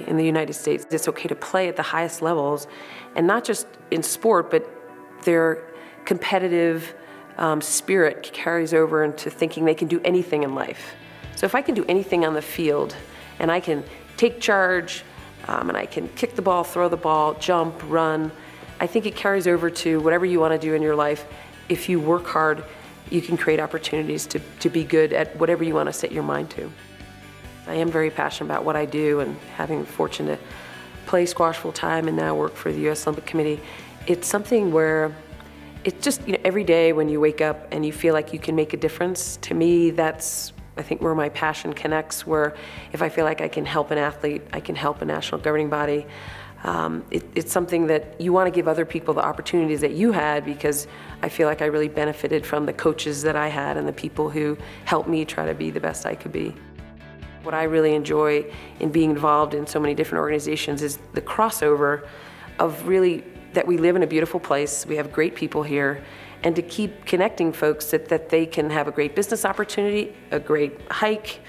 In the United States, it's okay to play at the highest levels, and not just in sport, but their competitive spirit carries over into thinking they can do anything in life. So if I can do anything on the field, and I can take charge, and I can kick the ball, throw the ball, jump, run, I think it carries over to whatever you want to do in your life. If you work hard, you can create opportunities to be good at whatever you want to set your mind to. I am very passionate about what I do, and having the fortune to play squash full time and now work for the U.S. Olympic Committee, it's something where it's just, every day when you wake up and you feel like you can make a difference, to me that's, I think, where my passion connects, where if I feel like I can help an athlete, I can help a national governing body. It's something that you want to give other people the opportunities that you had, because I feel like I really benefited from the coaches that I had and the people who helped me try to be the best I could be. What I really enjoy in being involved in so many different organizations is the crossover of really that we live in a beautiful place, we have great people here, and to keep connecting folks that they can have a great business opportunity, a great hike,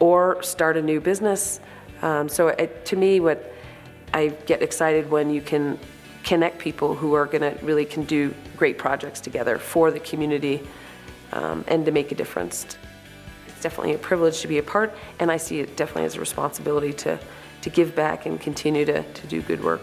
or start a new business. To me, what I get excited when you can connect people who are really can do great projects together for the community and to make a difference. It's definitely a privilege to be a part, and I see it definitely as a responsibility to give back and continue to do good work.